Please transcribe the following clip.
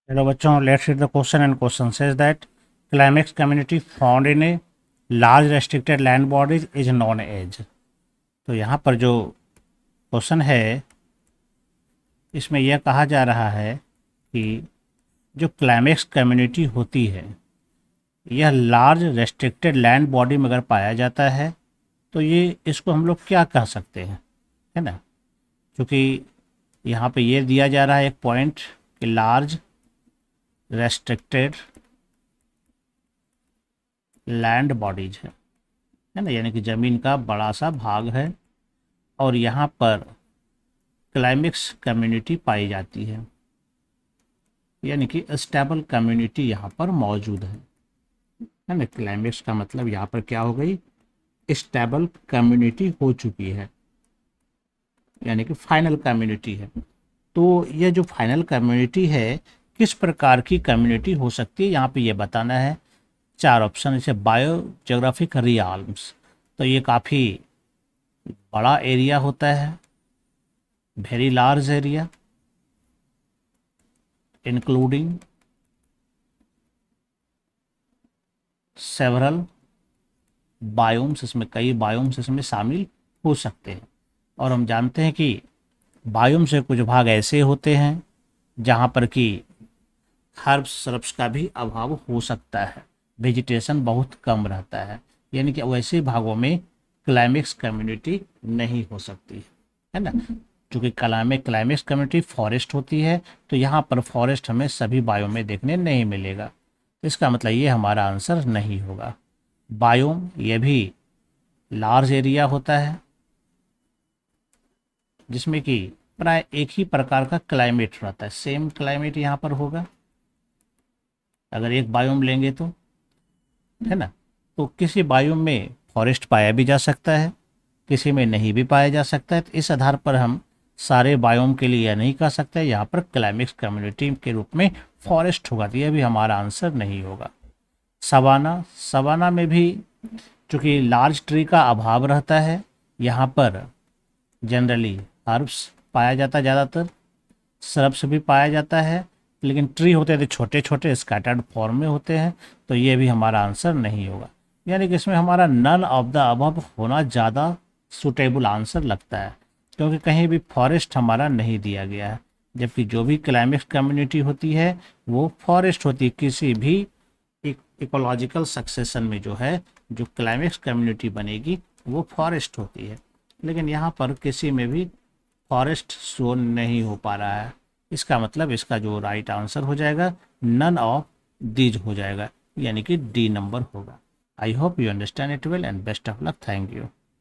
Hello बच्चों, let's read the question and question says that climax community found in a large restricted land bodies is known as. तो यहाँ पर जो question है इसमें यह कहा जा रहा है कि जो क्लाइमेक्स कम्युनिटी होती है यह लार्ज रेस्ट्रिक्टेड लैंड बॉडी में अगर पाया जाता है तो ये इसको हम लोग क्या कह सकते हैं, है ना। क्योंकि यहाँ पे ये दिया जा रहा है एक पॉइंट कि लार्ज रेस्ट्रिक्टेड लैंड बॉडीज है ना, यानी कि ज़मीन का बड़ा सा भाग है और यहाँ पर क्लाइमेक्स कम्युनिटी पाई जाती है, यानी कि स्टेबल कम्युनिटी यहाँ पर मौजूद है ना। क्लाइमेक्स का मतलब यहाँ पर क्या हो गई, स्टेबल कम्युनिटी हो चुकी है, यानी कि फाइनल कम्युनिटी है। तो यह जो फाइनल कम्युनिटी है किस प्रकार की कम्युनिटी हो सकती है, यहाँ पे ये बताना है। चार ऑप्शन जैसे बायोजियोग्राफिक रियाल्म्स, तो ये काफ़ी बड़ा एरिया होता है, very large area including several biomes, इसमें कई बायोम्स इसमें शामिल हो सकते हैं। और हम जानते हैं कि बायोम से कुछ भाग ऐसे होते हैं जहाँ पर कि हर्ब्स श्रब्स का भी अभाव हो सकता है, वेजिटेशन बहुत कम रहता है, यानी कि वैसे भागों में क्लाइमेक्स कम्युनिटी नहीं हो सकती है ना। क्योंकि क्लाइमेक्स कम्युनिटी फॉरेस्ट होती है, तो यहाँ पर फॉरेस्ट हमें सभी बायोम में देखने नहीं मिलेगा। इसका मतलब ये हमारा आंसर नहीं होगा। बायोम ये भी लार्ज एरिया होता है जिसमें कि प्राय एक ही प्रकार का क्लाइमेट रहता है, सेम क्लाइमेट यहाँ पर होगा अगर एक बायोम लेंगे तो, है ना। तो किसी बायोम में फॉरेस्ट पाया भी जा सकता है, किसी में नहीं भी पाया जा सकता है। तो इस आधार पर हम सारे बायोम के लिए यह नहीं कह सकते यहाँ पर क्लाइमेक्स कम्युनिटी के रूप में फॉरेस्ट होगा, तो यह भी हमारा आंसर नहीं होगा। सवाना, सवाना में भी चूँकि लार्ज ट्री का अभाव रहता है, यहाँ पर जनरली हर्ब्स पाया जाता है, ज़्यादातर श्रब्स भी पाया जाता है, लेकिन ट्री होते हैं तो छोटे छोटे स्कैटर्ड फॉर्म में होते हैं, तो ये भी हमारा आंसर नहीं होगा। यानी कि इसमें हमारा नन ऑफ द अबव होना ज़्यादा सूटेबल आंसर लगता है, क्योंकि कहीं भी फॉरेस्ट हमारा नहीं दिया गया है, जबकि जो भी क्लाइमेक्स कम्युनिटी होती है वो फॉरेस्ट होती है। किसी भी इकोलॉजिकल सक्सेशन में जो है जो क्लाइमेक्स कम्युनिटी बनेगी वो फॉरेस्ट होती है, लेकिन यहाँ पर किसी में भी फॉरेस्ट शो नहीं हो पा रहा है। इसका मतलब इसका जो राइट आंसर हो जाएगा नन ऑफ दीज हो जाएगा, यानी कि डी नंबर होगा। I hope you understand it well and best of luck. Thank you.